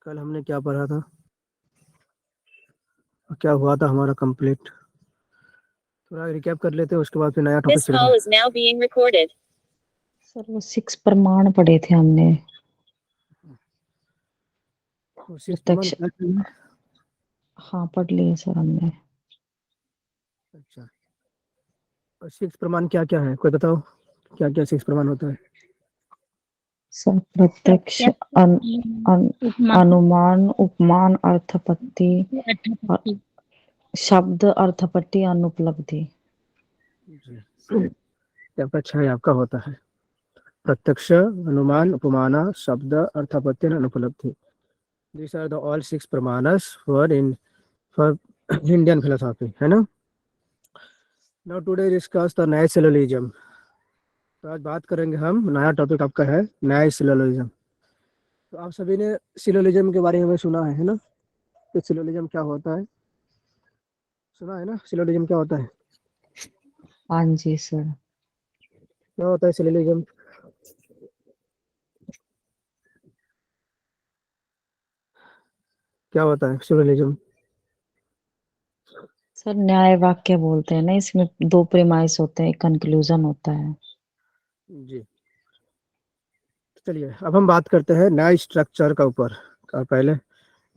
कल हमने क्या पढ़ा था, क्या हुआ था हमारा कंप्लीट। थोड़ा रिकैप कर लेते हैं, उसके बाद फिर नया टॉपिक This चलेगा। call is now being recorded. Sir वो 6 प्रमाण पढ़े थे हमने। तो सिक्स प्रमाण प्रत्यक्ष। क्या चाहिए? हाँ पढ़ लिए सर हमने। अच्छा, और सिक्स प्रमाण क्या क्या है, कोई बताओ, क्या क्या सिक्स प्रमाण होता है? सर प्रत्यक्ष, अनुमान, उपमान, अर्थपत्ति, शब्द, अर्थपत्ति, अनुपलब्धि। जी, चैप्टर 6 आपका होता है प्रत्यक्ष, अनुमान, उपमाना, शब्द, अर्थापत्ति और अनुपलब्धि। These are the all six प्रमाणस for Indian philosophy, है ना। Now today discuss the नया सिलोलिज्म। तो आज बात करेंगे हम, नया टॉपिक आपका है नया सिलोलिज्म। तो आप सभी ने सिलोलिज्म के बारे में सुना है ना। तो सिलोलिज्म क्या होता है, सुना है ना, सिलोलिज्म क्या होता है? हाँ जी सर। क्या होता है सिलोलिज्म? क्या होता है सिलोलिज्म? सर न्याय वाक्य बोलते हैं ना, इसमें 2 प्रीमाइस होते हैं, एक कंक्लूजन होता है। जी, चलिए अब हम बात करते हैं नया स्ट्रक्चर का ऊपर। पहले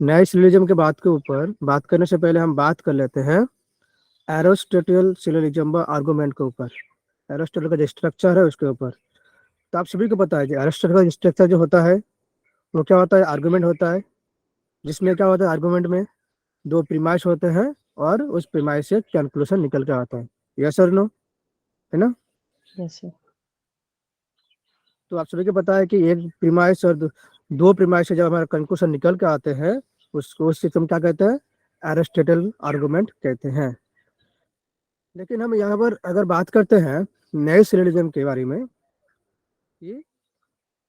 नया सिलोलिज्म के बात के ऊपर बात करने से पहले हम बात कर लेते हैं एरिस्टोटल सिलोलिज्म आर्गुमेंट के ऊपर, एरिस्टोटल का जो स्ट्रक्चर है उसके ऊपर। तो आप सभी को पता है कि एरिस्टोटल का स्ट्रक्चर जो होता है वो क्या होता है, आर्गुमेंट होता है, जिसमें क्या होता है आर्गुमेंट में दो प्रीमाइस होते हैं और उस प्रीमाइस से कंक्लूजन निकल के आता है। यस और नो, है ना। Yes sir. तो आप सभी को पता है कि एक प्रीमाइस और दो प्रीमाइस से जब हमारा कंक्लूजन निकल के आते हैं उसको उस सिस्टम क्या कहते हैं, एरिस्टोटल आर्गुमेंट कहते हैं। लेकिन हम यहाँ पर अगर बात करते हैं नए सिलोजिज्म के बारे में, कि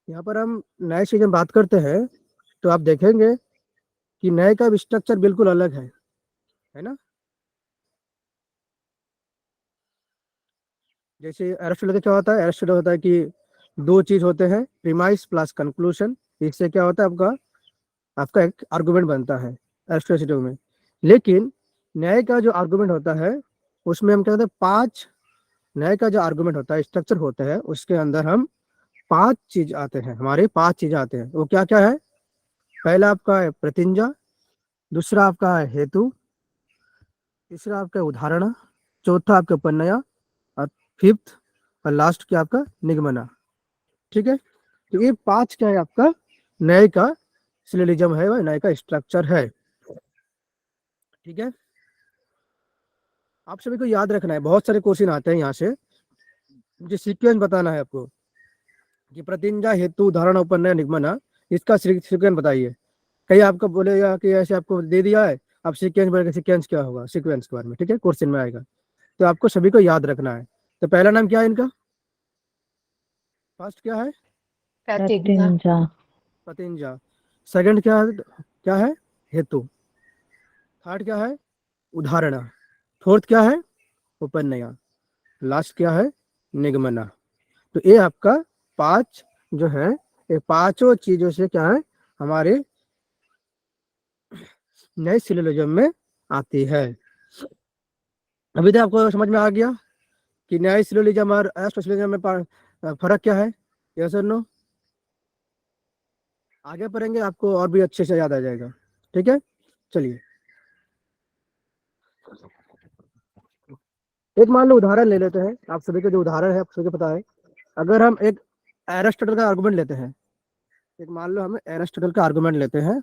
यहाँ पर हम नए सिलोजिज्म बात करते हैं तो आप देखेंगे कि नए का स्ट्रक्चर बिल्कुल अलग है ना। जैसे एरिस्टोटल का क्या होता है, एरिस्टोटल होता है कि दो चीज होते हैं, प्रीमाइस प्लस कंक्लूजन, इससे क्या होता है आपका आपका एक आर्गुमेंट बनता है एरिस्टोटल में। लेकिन न्याय का जो आर्गुमेंट होता है उसमें हम क्या होता है, पांच, न्याय का जो आर्गुमेंट होता है स्ट्रक्चर होता है उसके अंदर हम पांच चीज आते हैं, हमारे पांच चीज आते हैं। वो क्या क्या है? पहला आपका है प्रतिज्ञा, दूसरा आपका है हेतु, तीसरा आपका है उदाहरण, चौथा आपका उपन्याय, और फिफ्थ और लास्ट क्या आपका निगमना। ठीक है, तो ये पांच क्या है आपका न्याय का सिलोजिज्म है, वह न्याय का स्ट्रक्चर है। ठीक है, आप सभी को याद रखना है, बहुत सारे क्वेश्चन आते हैं यहाँ से, मुझे सीक्वेंस बताना है आपको कि प्रतिज्ञा हेतु उदाहरण उपन्याय निगमना, इसका सीक्वेंस बताइए। कहीं आपको बोलेगा कि ऐसे आपको दे दिया है, अब सीक्वेंस बोलेगा, सीक्वेंस क्या होगा, सीक्वेंस के बारे में ठीक है क्वेश्चन में आएगा, तो आपको सभी को याद रखना है। तो पहला नाम क्या है इनका, फर्स्ट क्या है, प्रतिज्ञा। प्रतिज्ञा। सेकंड क्या है हेतु। थर्ड क्या है उदाहरण। फोर्थ क्या है उपन्याय। लास्ट क्या है निगमना। तो ये आपका पांच जो है, ये पांचों चीजों से क्या है हमारे नए सिलोजिज्म में आती है। अभी तक आपको समझ में आ गया कि न्याय सिलोजिज्म और एस्ट्रोसिलोजिज्म में फर्क क्या है, यस और नो। आगे पढ़ेंगे आपको और भी अच्छे से याद आ जाएगा। ठीक है, चलिए एक मान लो उदाहरण ले लेते हैं, आप सभी के जो उदाहरण है आप सभी को पता है। अगर हम एक एरिस्टोटल का आर्गुमेंट लेते हैं, एक मान लो हम एरिस्टोटल का आर्गुमेंट लेते हैं,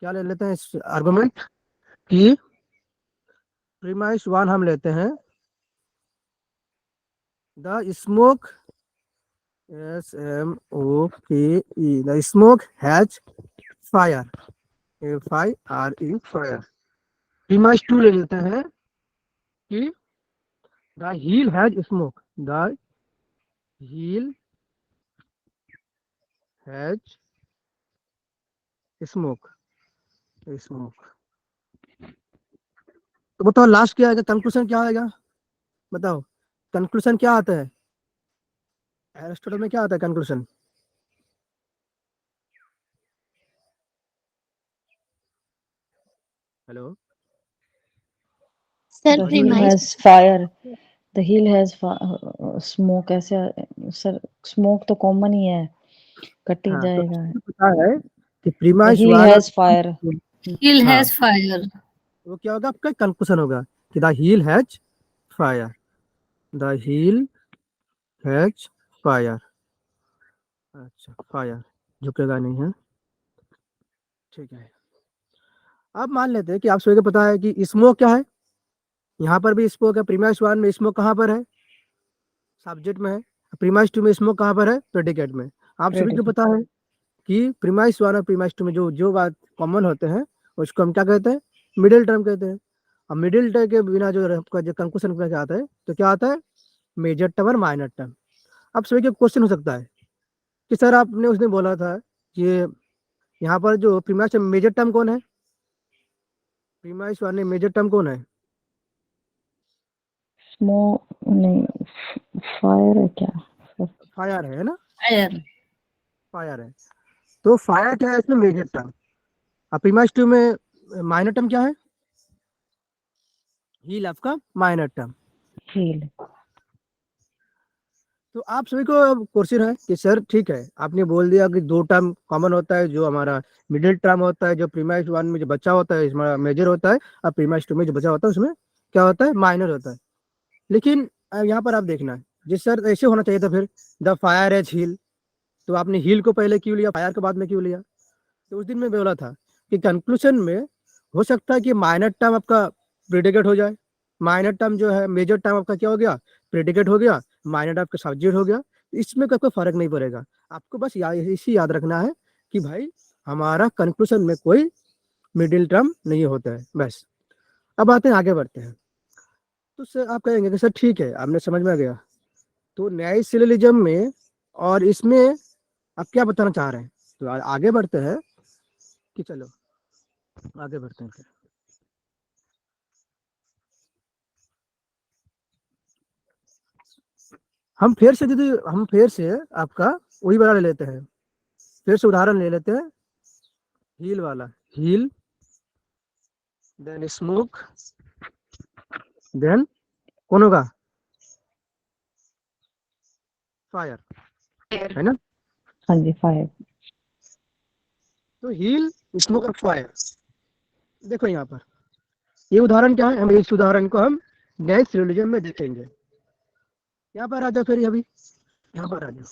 क्या ले लेते हैं इस आर्गुमेंट की, प्रीमाइस वन हम लेते हैं, the smoke, SMOKE, the smoke has fire, FIRE fire. Premise two ले लेते हैं कि the hill has smoke, the hill has smoke, smoke. तो बताओ लास्ट क्या आएगा, कंक्लूजन क्या आएगा, बताओ कंक्लूजन क्या आता है, एरिस्टोटल में क्या आता है conclusion? Hello, sir The heel premise has fire. The heel has smoke. ऐसे सर स्मोक तो कॉमन ही है, कट ही हाँ, तो जाएगा। आपको पता है कि The premise heel one has fire. Hill हाँ, has fire. वो क्या होगा आपका कंक्लूजन होगा कि the hill has fire, the hill has fire. अच्छा, फायर झुकेगा नहीं है, ठीक है। अब मान लेते हैं कि आप सभी को पता है कि स्मोक क्या है, यहाँ पर भी स्मोक है। प्रीमाइस वन में स्मोक कहाँ पर है, सब्जेक्ट में है। प्रीमाइस टू में स्मोक कहाँ पर है, प्रेडिकेट में। आप सभी को Predicate. पता है कि प्रीमाइस वन और प्रीमाइस टू में जो जो बात कॉमन होते हैं उसको हम क्या कहते हैं, मिडिल टर्म कहते हैं। अब मिडिल टर्म के बिना जो आपका जो कंक्लूजन क्या आता है, तो क्या आता है, मेजर टर्म और माइनर टर्म। अब सभी के क्वेश्चन हो सकता है कि सर आपने उसने बोला था कि यहाँ पर जो प्रीमाइस में मेजर टर्म कौन है, प्रीमाइस वन में मेजर टर्म कौन है, Smoke नहीं, fire है क्या? फायर है ना, Fire. फायर है। तो फायर क्या है इसमें, मेजर टर्म। अब प्रीमाइस टू में माइनर टर्म क्या है, हील आपका माइनर टर्म। Heel. तो आप सभी को क्वेश्चन है कि सर ठीक है, आपने बोल दिया कि दो टर्म कॉमन होता है, जो हमारा मिडिल टर्म होता है, जो प्रीमाइस वन में जो बचा होता है इसमें मेजर होता है, और प्रीमाइस टू में जो बचा होता है उसमें क्या होता है, माइनर होता है। लेकिन यहाँ पर आप देखना है, जिस सर ऐसे होना चाहिए था फिर, द फायर एज हील, तो आपने हील को पहले क्यों लिया, फायर के बाद में क्यों लिया। तो उस दिन में बोला था कि कंक्लूजन में हो सकता है कि माइनर टर्म आपका प्रेडिकेट हो जाए, माइनर टर्म जो है मेजर टर्म आपका क्या हो गया, प्रेडिकेट हो गया, माइनर आपका सब्जेक्ट हो गया। इसमें कोई फर्क नहीं पड़ेगा, आपको बस इसी याद रखना है कि भाई हमारा कंक्लूजन में कोई मिडिल टर्म नहीं होता है, बस। अब आते हैं, आगे बढ़ते हैं। तो सर आप कहेंगे कि सर ठीक है, आपने समझ में आ गया। तो न्यायिक सिलोजिज्म में और इसमें आप क्या बताना चाह रहे हैं, तो आगे बढ़ते हैं कि चलो आगे बढ़ते हैं फिर। हम फिर से आपका वही वाला ले लेते हैं, फिर से उदाहरण ले लेते हैं, हील वाला, हील देन स्मोक देन कौन होगा, फायर, है ना। हाँ जी, fire. तो हील स्मोक और फायर, देखो यहाँ पर ये उदाहरण क्या है, हम इस उदाहरण को हम न्यायिक सिलोजिज्म में देखेंगे। यहाँ पर आ जाओ, फिर अभी यहाँ पर आ जाओ।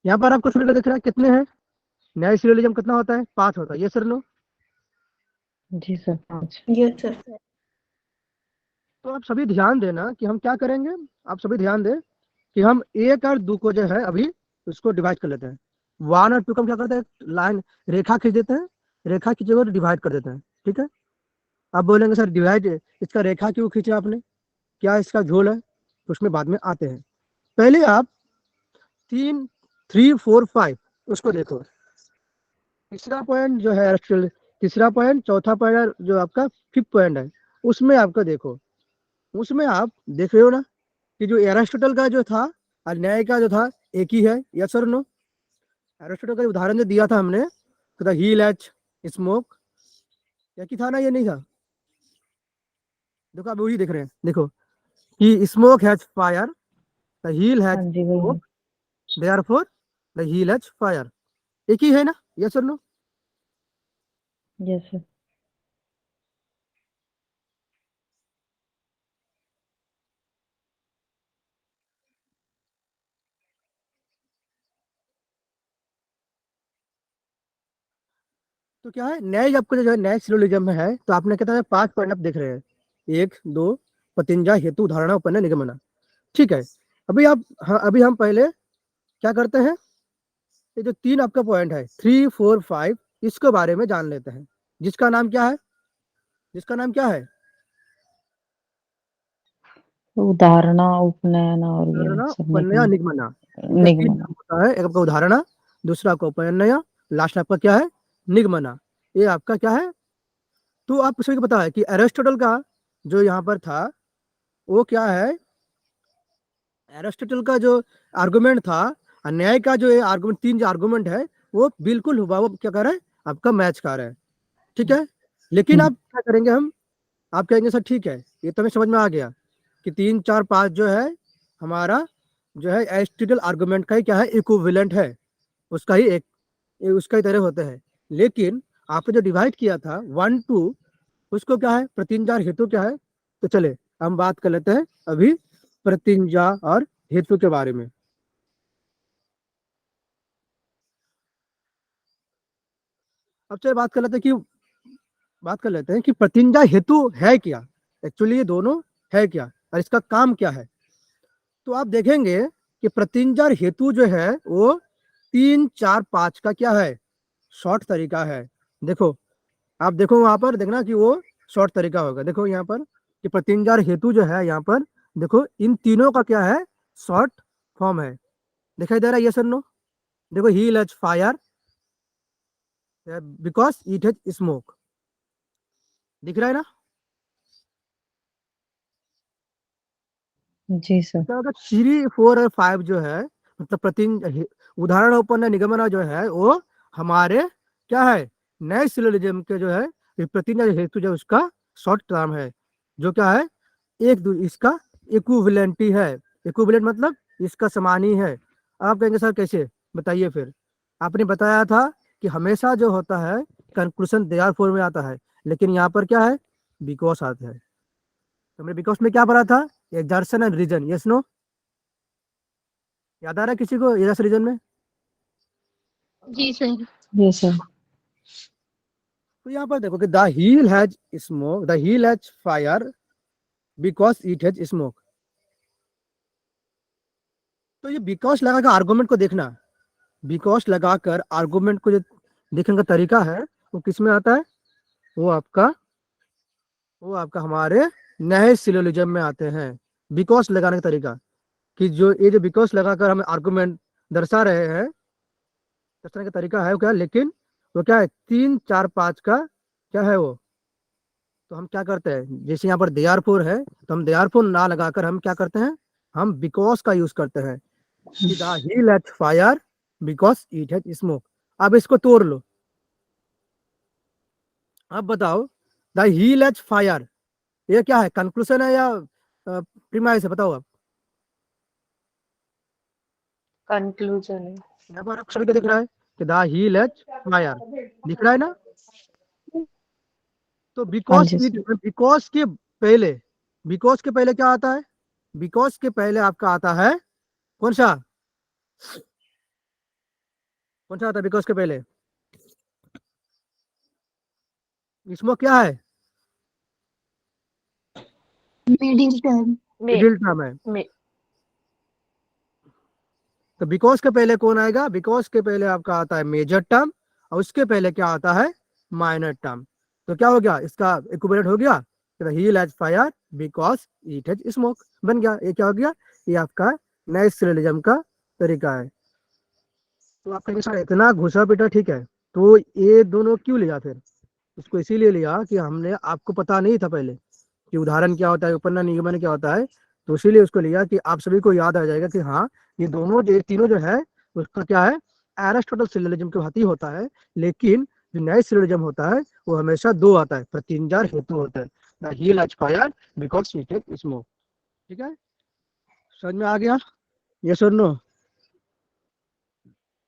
यहाँ पर आपको सुन दिख रहा है कितने हैं, न्यायिक सिलोजिज्म कितना होता है, 5 होता है, ये सर नो। जी सर, 5. Yes sir. तो आप सभी ध्यान देना कि हम क्या करेंगे, आप सभी ध्यान दें कि हम एक और दो को जो है अभी उसको डिवाइड कर लेते हैं। 1 और 2 को हम क्या करते हैं, लाइन रेखा खींच देते हैं, रेखा खींचे हुए डिवाइड कर देते हैं, ठीक है। आप बोलेंगे सर डिवाइड, इसका रेखा क्यों खींचा आपने, क्या इसका झोल है, तो उसमें बाद में आते हैं। पहले आप 3, 3, 4, 5 उसको देखो। तीसरा पॉइंट जो है एक्चुअल, तीसरा पॉइंट, चौथा पॉइंट, जो आपका 5th पॉइंट है, उसमें आपका देखो, उसमें आप देख रहे हो ना कि जो एरिस्टोटल का जो था और न्याय का जो था एक ही है, यस और नो। एरिस्टोटल का उदाहरण जो दिया था हमने, तो द हील एच स्मोक, एक ही था ना, ये नहीं था। देखो आप वही देख रहे हैं, देखो कि smoke has fire, the hill has हाँ जी, वही smoke, therefore the hill has fire, एक ही है ना, यस और नो। है। Yes sir. तो क्या है, न्याय आपको जो है न्याय सिलोजिज्म में है, तो आपने कहता है 5 पॉइंट आप देख रहे हैं, 1, 2, पतिंजा, हेतु, धारणा, उपन्या, निगमना, ठीक है। अभी आप, हाँ अभी हम पहले क्या करते हैं, ये जो 3 आपका पॉइंट है 3, 4, 5, इसके बारे में जान लेते हैं, जिसका नाम क्या है, जिसका नाम क्या है, उदाहरणा, उपनयन और ये उदाहरणा, सब उपन्या, निगम. निगमना। इनका 3 निगमन. नाम होता है, एक आपका उदाहरणा, दूसरा आपका उपन्या, लास्ट आपका क्या है, निगमना। ये आपका क्या है। तो आप सभी को पता है कि एरिस्टोटल का जो यहाँ पर था वो क्या है, एरिस्टोटल का जो आर्गुमेंट था और न्याय का जो आर्गुमेंट, 3 जो आर्गुमेंट है वो बिल्कुल हुआ, वो क्या कर रहा है, आपका मैच कर रहा है, ठीक है। लेकिन आप क्या करेंगे, हम आप कहेंगे सर ठीक है, ये तो हमें समझ में आ गया कि 3 4 5 जो है हमारा जो है एरिस्टोटल आर्गुमेंट का ही क्या है, इक्विवेलेंट है, उसका ही एक उसका ही तरह होते हैं। लेकिन आपने जो डिवाइड किया था 1 2, उसको क्या है, प्रतिनिजा हेतु क्या है। तो चले हम बात कर लेते हैं अभी प्रतिनिजा और हेतु के बारे में। अब चलिए बात कर लेते हैं कि प्रतिनिजा हेतु है क्या, एक्चुअली ये दोनों है क्या और इसका काम क्या है। तो आप देखेंगे कि प्रतिनिजा और हेतु जो है वो 3 4 5 का क्या है, शॉर्ट तरीका है। देखो, आप देखो वहां पर देखना कि वो शॉर्ट तरीका होगा। देखो यहाँ पर कि प्रतिनिजा और हेतु जो है यहाँ पर, देखो इन तीनों का क्या है, शॉर्ट फॉर्म है। दिखाई दे रहा है यस और नो। देखो ही let's fire because it has smoke, दिख रहा है ना। जी सर। क्या होगा 3 4 और 5 जो है, मतलब प्रतिन उदाहरण उपन्न निगमना जो है वो हमारे क्या है, नए सिलोजिज्म के जो है, ये प्रतिनिजा हेतु जो उसका शॉर्ट टर्म है, जो क्या है इसका इक्विवेलेंटी है। इक्विवेलेंट मतलब इसका समान ही है। आप कहेंगे सर कैसे, बताइए फिर। आपने बताया था कि हमेशा जो होता है कंक्लूजन देयर फॉर में आता है, लेकिन यहाँ पर क्या है, बिकॉज आता है। तो हमने बिकॉज में क्या पढ़ा था, assertion and reason, yes no, याद आ रहा है किसी को एग्जर्शन रीजन में। जी सर। जी सर। तो यहाँ पर देखो कि the hill has smoke, the hill has fire because it has smoke. तो ये बिकॉज लगाकर आर्गुमेंट को देखना, बिकॉज लगाकर आर्गुमेंट को जो देखने का तरीका है वो किस में आता है, वो आपका हमारे नए सिलोजिज्म में आते हैं। बिकॉज लगाने का तरीका कि जो ये जो बिकॉज लगाकर हम आर्गुमेंट दर्शा रहे हैं, दर्शाने का तरीका है वो क्या, लेकिन वो क्या है 3 4 5 का क्या है वो। तो हम क्या करते हैं, जैसे यहाँ पर देयर फोर है तो हम देयर फोर ना लगाकर हम क्या करते हैं, हम बिकॉज का यूज करते हैं कि the hill fire because it has smoke. अब इसको तोड़ लो, अब बताओ द ही लेट फायर ये क्या है, कंक्लूजन है या प्रीमाइस है, बताओ आप। कंक्लूजन है। यहाँ पर अक्षर क्या दिख रहा है कि द ही लेट फायर, दिख रहा है ना। तो हाँ बिकॉज जी इट, सर। बिकॉज के पहले क्या आता है, बिकॉज के पहले आपका आता है कौन सा, आता है बिकॉज के पहले, स्मोक क्या है, मिडिल टर्म में मिडिल टर्म है। में तो बिकॉज के पहले कौन आएगा, बिकॉज के पहले आपका आता है मेजर टर्म और उसके पहले क्या आता है, माइनर टर्म। तो क्या हो गया, इसका इक्विवेलेंट हो गया, he has fire because it has smoke, बन गया। ये क्या हो गया, ये आपका नए सिलोजिज्म का तरीका है। तो आप कहेंगे सर इतना घुसा पिटा ठीक है, तो ये दोनों क्यों लिया फिर। इसको इसीलिए लिया कि हमने आपको पता नहीं था पहले कि उदाहरण क्या होता है, उपन्ना निगमन क्या होता है। तो इसीलिए उसको लिया कि आप सभी को याद आ जाएगा कि हाँ ये दोनों जो तीनों जो है उसका क्या है, एरिस्टोटल सिलोजिज्म के भांति होता है। लेकिन जो नए सिलोजिज्म होता है वो हमेशा दो आता है, प्रतिनिजा और हेतु होता है। The hill has fire because it has smoke. ठीक है, समझ में आ गया, यस और नो।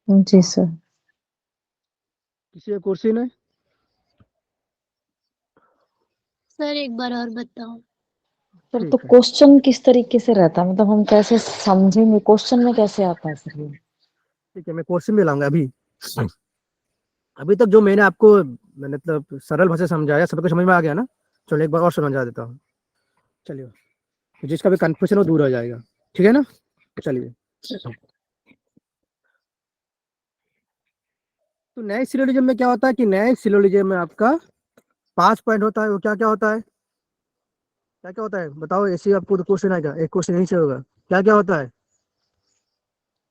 जी सर। किसी का क्वेश्चन है। सर एक बार और बताओ। सर तो ठीक है, क्वेश्चन किस तरीके से रहता है, मतलब हम कैसे समझेंगे, क्वेश्चन में कैसे आता है सर ये। ठीक है, मैं क्वेश्चन भी लाऊंगा अभी। अभी तक जो मैंने आपको मैंने मतलब सरल भाषा में समझाया, सबको समझ में आ गया ना। चलो एक बार और समझा देता हूँ, चलिए, जिसका भी कंफ्यूजन वो दूर हो जाएगा। ठीक है ना, चलिए। तो नए सिलोजिज्म में क्या होता है कि नए सिलोजिज्म में आपका 5 पॉइंट होता है, वो क्या क्या होता है, क्या क्या होता है बताओ। ऐसे ही आपको क्वेश्चन आएगा, एक क्वेश्चन यहीं से होगा, क्या क्या होता है।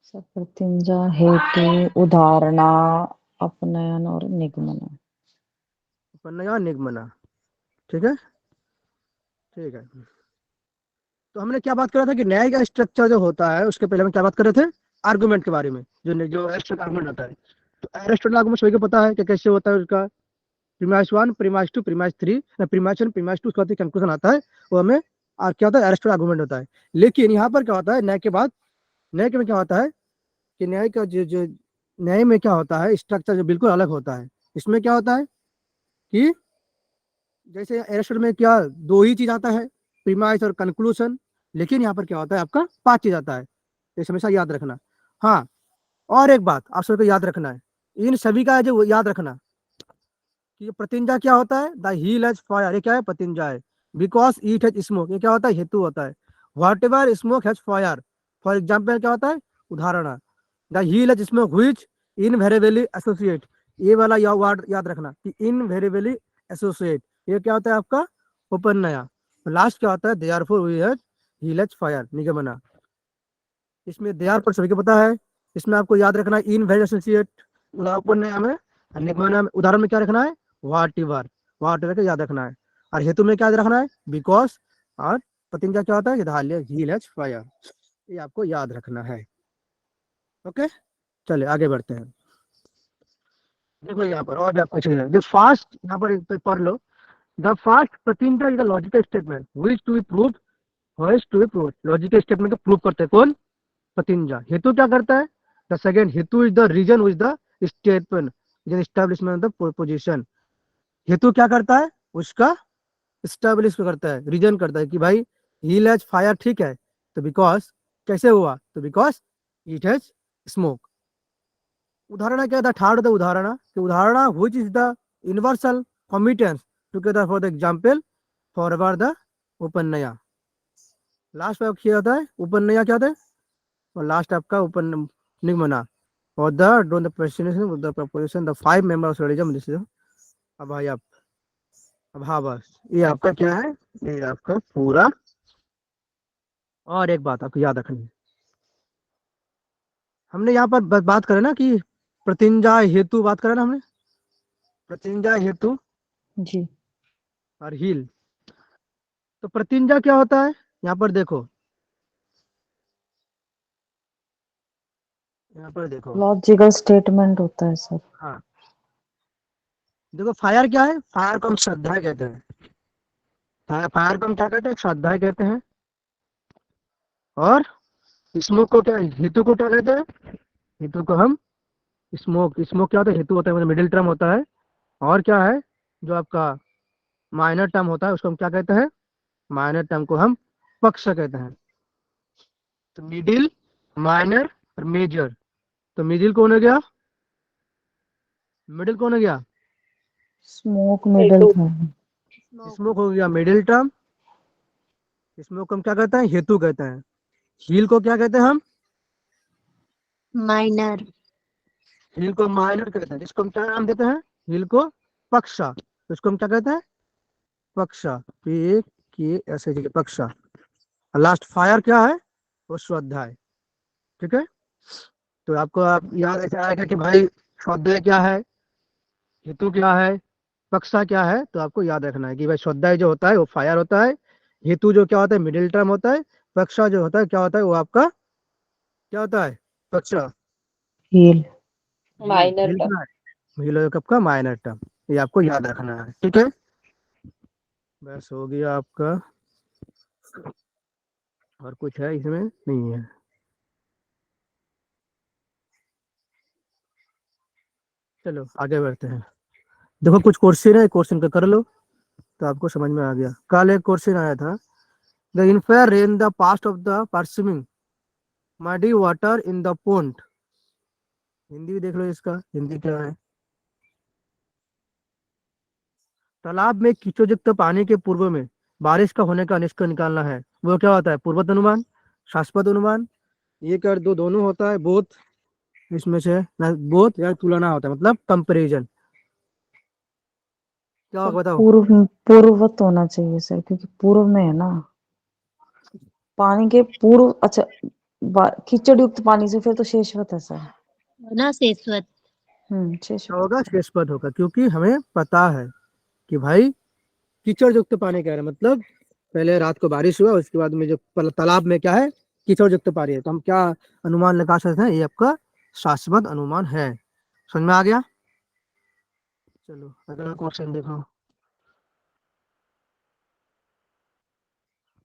सर प्रतिनिजा हेतु उदाहरणा अपनयन और निगमन। उपन्नया निगमना, ठीक है, ठीक है। तो हमने क्या बात करा था कि न्याय का स्ट्रक्चर जो होता है उसके पहले हम क्या बात कर रहे थे, आर्गुमेंट के बारे में, जो एरिस्टोटल आर्गुमेंट होता है। तो एरिस्टोटल आर्गुमेंट सभी को पता है कि कैसे होता है उसका, premise 1, premise 2, premise 3, premise 1, premise 2, उसके बाद कंक्लूजन आता है, वो हमें और क्या होता है, एरिस्टोटल आर्गुमेंट होता है। लेकिन यहाँ पर क्या होता है, न्याय के बाद, न्याय के में क्या होता है कि न्याय का जो न्याय में क्या होता है, स्ट्रक्चर जो बिल्कुल अलग होता है। इसमें क्या होता है कि जैसे एरिस्टोटल में क्या दो ही चीज आता है, प्रीमाइस और कंक्लूजन, लेकिन यहाँ पर क्या होता है आपका 5 चीज आता है। ये हमेशा याद रखना। हाँ, और एक बात आप सबको याद रखना है, इन सभी का जो याद रखना कि ये प्रतिंजा क्या होता है, द हील हैज फायर, ये क्या है, प्रतिंजा है। बिकॉज ईट हैज स्मोक, ये क्या होता है, हेतु होता है। Whatever smoke has fire, for example क्या होता है, उदाहरण। The hill has smoke which invariably associate, ये वाला वर्ड याद रखना कि इनवेरिएबली एसोसिएट, ये क्या होता है आपका उपन्नया। लास्ट क्या होता है, therefore we has hill has fire, निगमना। इसमें देयरफॉर सभी को पता है, इसमें आपको याद रखना है इन वेरी एसोसिएट उपन्नया में, और निगमना में उदाहरण में क्या रखना है, व्हाट एवर, व्हाट एवर का याद रखना है। और हेतु में क्या याद रखना है, बिकॉज, और प्रतिज्ञा क्या होता है, हील हैज फायर, ये आपको याद रखना है। ओके, चले आगे बढ़ते हैं। देखो यहाँ पर और भी आपको चाहिए, जो फास्ट यहाँ पर पढ़ लो, द फास्ट प्रतिज्ञा is the logical statement which to be proved, which to be proved, logical statement को प्रूव करते हैं कौन, प्रतिज्ञा। हेतु क्या करता है, द सेकंड हेतु is the reason which the statement is an establishment of the position. हेतु क्या करता है, उसका स्टैब्लिश करता है, रीजन करता है कि भाई हील हैज फायर, ठीक है, तो बिकॉज कैसे हुआ, तो बिकॉज इट हैज स्मोक। उदाहरण क्या था, थर्ड द उदाहरण, कि उदाहरण which is the universal competence together for the example for ever the उपन्नया। लास्ट में क्या होता है, उपन्नया क्या होता है, और लास्ट आपका उपन निगमना, और the don't the presidency with the preposition the 5 member of religion, this is. अब भाई आप, अब हाँ बस ये आपका क्या है, ये आपका पूरा। और एक बात आपको याद रखनी है, हमने यहाँ पर बात करें ना कि प्रतिज्ञा हेतु बात करें ना हमने, प्रतिज्ञा हेतु जी। और हील। तो प्रतिज्ञा क्या होता है, यहाँ पर देखो, यहाँ पर देखो, लॉजिकल स्टेटमेंट होता है सर। हाँ देखो, फायर क्या है, फायर को हम श्रद्धा कहते हैं, फायर को हम क्या कहते हैं, श्रद्धा कहते हैं। और स्मोक को क्या, हेतु को क्या कहते हैं, हेतु को हम स्मोक, स्मोक क्या होता है, हेतु होता है, मतलब मिडिल टर्म होता है। और क्या है, जो आपका माइनर टर्म होता है उसको हम क्या कहते हैं, माइनर टर्म को हम पक्ष कहते हैं। तो मिडिल, माइनर और मेजर, तो मिडिल कौन हो गया, मिडिल कौन हो गया, स्मोक मिडल था। स्मोक हो गया मिडिल टर्म। स्मोक हम क्या कहते हैं, हेतु कहते हैं। हील को क्या कहते हैं हम, माइनर। हील को माइनर कहते हैं, जिसको हम क्या नाम देते हैं, हील को पक्षा, तो इसको हम क्या कहते हैं, पक्षा, P के ऐसे पक्षा। लास्ट फायर क्या है, वो श्रद्धा है, ठीक है। तो आपको आप याद ऐसा आएगा कि भाई श्रद्धा क्या है, हेतु क्या है, पक्षा क्या है, तो आपको याद रखना है कि भाई श्रद्धा जो होता है वो फायर होता है, हेतु जो क्या होता है मिडिल टर्म होता है, पक्षा जो होता है क्या होता है, वो आपका क्या होता है, पक्षा, हील। Minor heal term. क्या है, हील कप का माइनर टर्म, ये आपको याद रखना है, ठीक है। बस हो गया आपका, और कुछ है इसमें नहीं है। चलो आगे बढ़ते हैं। देखो कुछ क्वेश्चन है, क्वेश्चन का कर लो तो आपको समझ में आ गया। कल एक क्वेश्चन आया था, the infer rain the past of the presuming muddy water in the pond. Hindi भी देख लो, इसका हिंदी क्या है, तालाब में कीचोयुक्त पानी के पूर्व में बारिश का होने का निष्कर्ष निकालना है, वो क्या होता है, पूर्वत अनुमान, शाश्वत अनुमान, ये कर दो, दोनों होता है, बोथ, इसमें से बोथ या तुलना होता है, मतलब कंपेरिजन। क्या सर होगा बताओ, पूर्ववत होना चाहिए सर, क्योंकि पूर्व में है ना, पानी के पूर्व। अच्छा, कीचड़ युक्त पानी से फिर तो शेषवत है सर। ना शेषवत। क्या शेषवत होगा, है। शेषपद होगा, क्योंकि हमें पता है कि भाई कीचड़ युक्त पानी कह रहे हैं, मतलब पहले रात को बारिश हुआ, उसके बाद में जो तालाब में क्या है, कीचड़ युक्त पानी है, तो हम क्या अनुमान लगा सकते हैं, ये आपका शाश्वत अनुमान है। समझ में आ गया। चलो अगला क्वेश्चन देखो।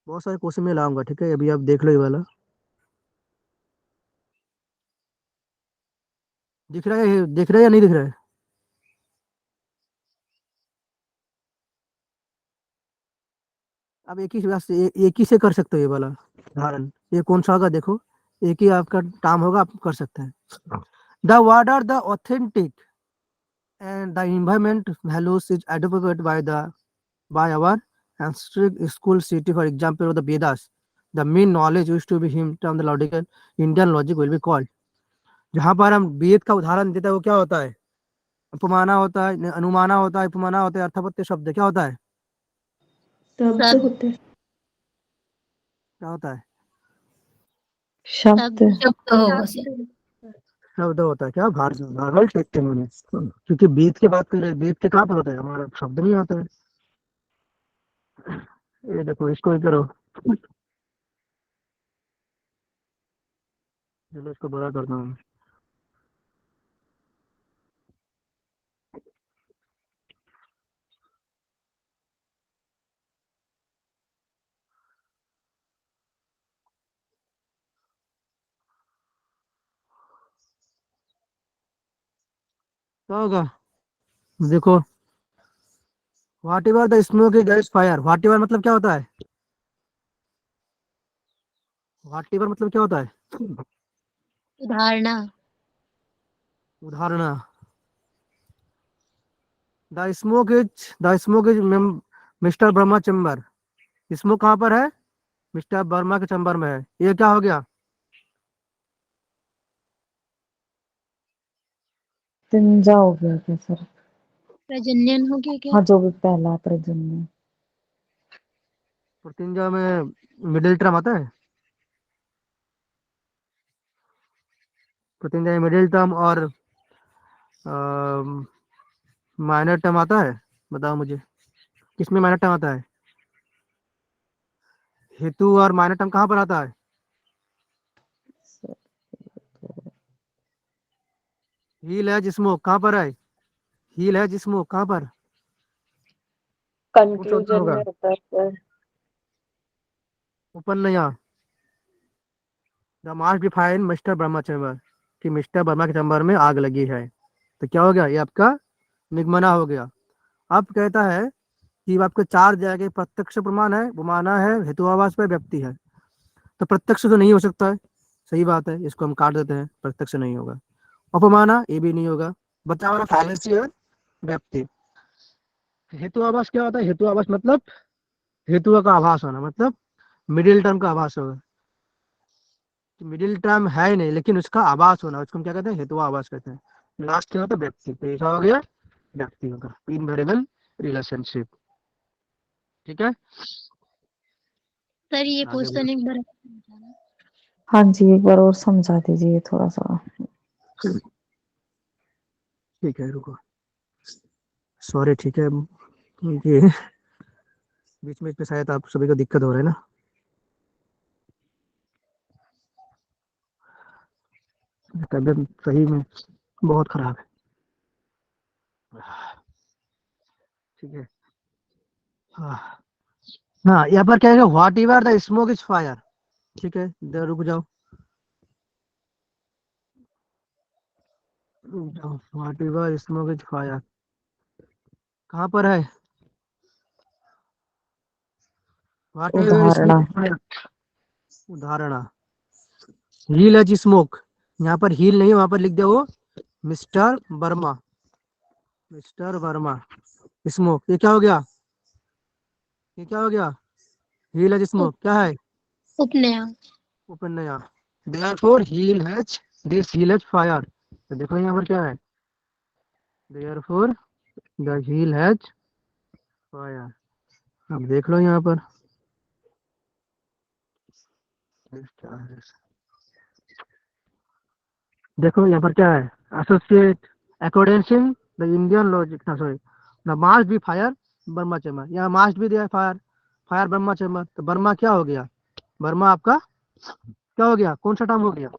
बहुत सारे क्वेश्चन में लाऊंगा, ठीक है, अभी आप देख लो ये वाला। दिख रहा है, दिख रहा है या नहीं दिख रहा है? अब एक ही बात से एक ही से कर सकते हो ये वाला उदाहरण। ये कौन सा होगा देखो, एक ही आपका काम होगा, आप कर सकते हैं। The what are the authentic and the environment values is advocated by our ancestral school city, for example of the Vedas. The main knowledge used to be him term the logical Indian logic will be called। जहाँ पर हम वेद का उदाहरण देते हैं वो क्या होता है? उपमाना होता है, अनुमाना होता है, उपमाना होता है, अर्थापत्य शब्द क्या होता है? शब्द होते हैं। क्या होता है? शब्द। शब्द होगा सर। शब्द होता है। क्या भागल टेकते हैं मैंने, क्योंकि वेद की बात कर रहे हैं, वेद के कहाँ पर होता है, हमारा शब्द नहीं आता है। ये देखो इसको ही करो, चलो इसको बड़ा करता हूँ। क्या होगा देखो, what ever the smoke is gas fire. What ever मतलब क्या होता है? व्हाट एवर मतलब क्या होता है? उदाहरणा। उदाहरण। The smoke is mister Verma chamber. Smoke कहाँ पर है? मिस्टर वर्मा के चैम्बर में है। ये क्या हो गया? तिंजा हो गया क्या सर? प्रजनन हो गया क्या? हाँ, जो भी पहला प्रजन्य। प्रतिंजा में मिडिल टर्म आता है। प्रतिंजा में मिडिल टर्म और माइनर टर्म आता है। बताओ मुझे, किसमें माइनर टर्म आता है? हेतु और माइनर टर्म कहाँ पर आता है? हील है जिस्मो कहाँ पर है? हील है जिस्मो कहाँ पर? कौन सा उत्तर कंक्लूजन होगा? में होता है सर। उपन्नया। The march be fine mister Verma chamber, कि मिस्टर वर्मा के चैम्बर में आग लगी है। तो क्या हो गया, ये आपका निगमना हो गया। अब कहता है कि आपके चार जगह प्रत्यक्ष प्रमाण है, उपमाना है, हेतुवावास पर व्यक्ति है। तो प्रत्यक्ष तो नहीं हो सकता है, सही बात है, इसको हम काट देते हैं, प्रत्यक्ष नहीं होगा। उपमाना ये भी नहीं होगा। बचा हुआ फाइनेंसी और व्यक्ति। हेतु आवास क्या होता है? हेतु आवास मतलब हेतु का आभास होना, मतलब मिडिल टर्म का आभास होगा। मिडिल टर्म है ही नहीं लेकिन उसका आभास होना, उसको हम क्या कहते हैं? हेतु आभास कहते हैं। लास्ट क्या होता है? व्यक्ति। तो ऐसा हो गया व्यक्ति होगा, इन वेरिएबल रिलेशनशिप। ठीक है, सर ये आगे बढ़ो। क्वेश्चन एक बार और समझाना। हाँ जी, एक बार और समझा दीजिए थोड़ा सा। ठीक है रुको, सॉरी, ठीक है, ये बीच में इसमें शायद आप सभी को दिक्कत हो रहा है ना। तबीयत सही में बहुत खराब है। ठीक है, हाँ हाँ, यहाँ पर क्या है, what ever the smoke is fire. ठीक है, इधर रुक जाओ, रुक जाओ। What ever smoke is fire कहाँ पर है? व्हाट एवर उदाहरण। Smoke is fire. उदाहरण। हील है स्मोक, यहाँ पर हील नहीं, वहां पर लिख दो वो mister Verma. Mister Verma smoke, ये क्या हो गया? ये क्या हो गया? हील है उप, स्मोक क्या है? उपनया। उपन्या। Therefore hill has this hill has fire. तो देखो यहाँ पर क्या है? Therefore the hill has fire. अब देख लो यहाँ पर देखो यहाँ पर क्या है? Associate according the Indian logic, sorry, the mast B fire Burma chamber. यहाँ मास्ट भी दिया है फायर, फायर बर्मा चेम्बर। तो बर्मा क्या हो गया? बर्मा आपका क्या हो गया? कौन सा टर्म हो गया?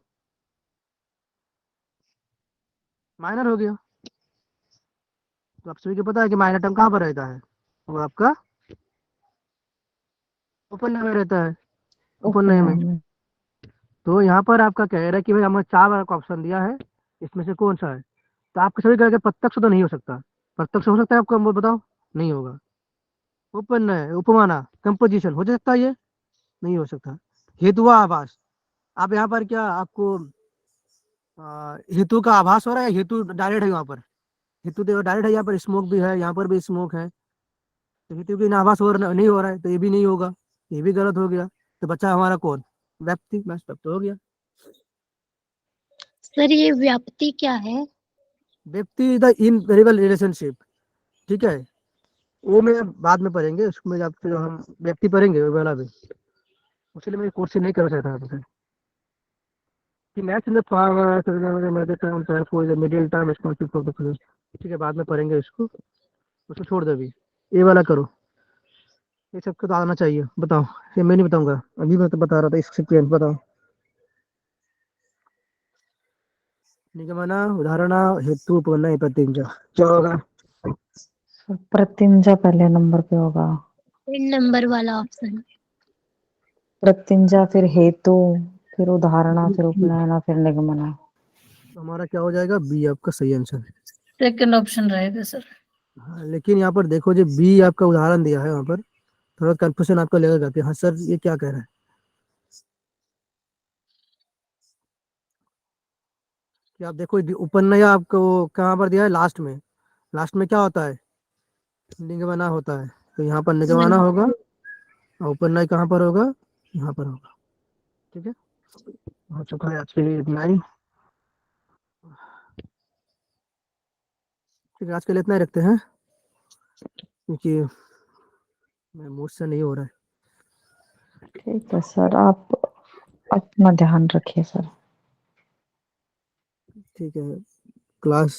माइनर हो गया। तो आप सभी को पता है कि माइनर टर्म कहाँ पर रहता है, वो आपका उपन्नय में रहता है, उपन्नय में। उपनयन में। तो यहाँ पर आपका कह रहा है कि भाई हमें 4 का ऑप्शन दिया है, इसमें से कौन सा है। तो आपके सभी कह प्रत्यक्ष तो नहीं हो सकता, प्रत्यक्ष हो सकता है आपको, बताओ। नहीं होगा। उपन्नय, उपमाना, कंपोजिशन हो सकता है ये, नहीं हो सकता। हेतु व आभास, आप यहाँ पर क्या आपको हेतु का आभास हो रहा है, हेतु डायरेक्ट है यहाँ पर, हेतु तो डायरेक्ट है, यहाँ पर स्मोक भी है, यहाँ पर भी स्मोक है, तो हेतु की आभास नहीं हो रहा है, तो ये भी नहीं होगा, ये भी गलत हो गया। तो बच्चा हमारा कौन, व्यक्ति, बस तब तो हो गया। सर ये व्याप्ति क्या है? व्यक्ति द इनवेरिएबल रिलेशनशिप, ठीक है, वो मैं बाद में पढ़ेंगे, उसमें जब फिर हम व्यक्ति पढ़ेंगे वो वाला भी, उसके लिए मैं कोर्स नहीं कर सकता आपसे कि maths in the for middle term responsible for the, ठीक है, बाद में पढ़ेंगे इसको, उसको छोड़ दो अभी, ये वाला करो, ये सबको तो आना चाहिए। बताओ, ये मैं नहीं बताऊंगा, अभी मैं तो बता रहा था इससे, बताओ। निगमना, उदाहरणा, हेतु, उपनय, प्रतिज्ञा, क्या होगा। प्रतिज्ञा पहले नंबर पे होगा, 3 नंबर वाला ऑप्शन। प्रतिज्ञा फिर हेतु, फिर उदाहरणा, फिर उपनयना, फिर निगमना। हमारा क्या हो जाएगा, बी आपका सही आंसर है। सेकंड ऑप्शन रहेगा सर। हाँ, लेकिन यहाँ पर देखो जो बी आपका उदाहरण दिया है, वहाँ पर थोड़ा कंफ्यूजन आपका लगेगा कि हाँ सर ये क्या कह रहा है। कि आप देखो उपन्नय आपको कहाँ पर दिया है, लास्ट में, लास्ट में क्या होता है, निगमना होता है, तो यहाँ पर निगमना होगा, और उपन्नय कहाँ पर होगा, यहाँ पर होगा। ठीक है, हो चुका है आज के लिए इतना ही। ठीक है, आज के लिए इतना ही रखते हैं, क्योंकि मुझसे नहीं हो रहा है। ठीक है सर, आप अपना ध्यान रखिए सर। ठीक है, क्लास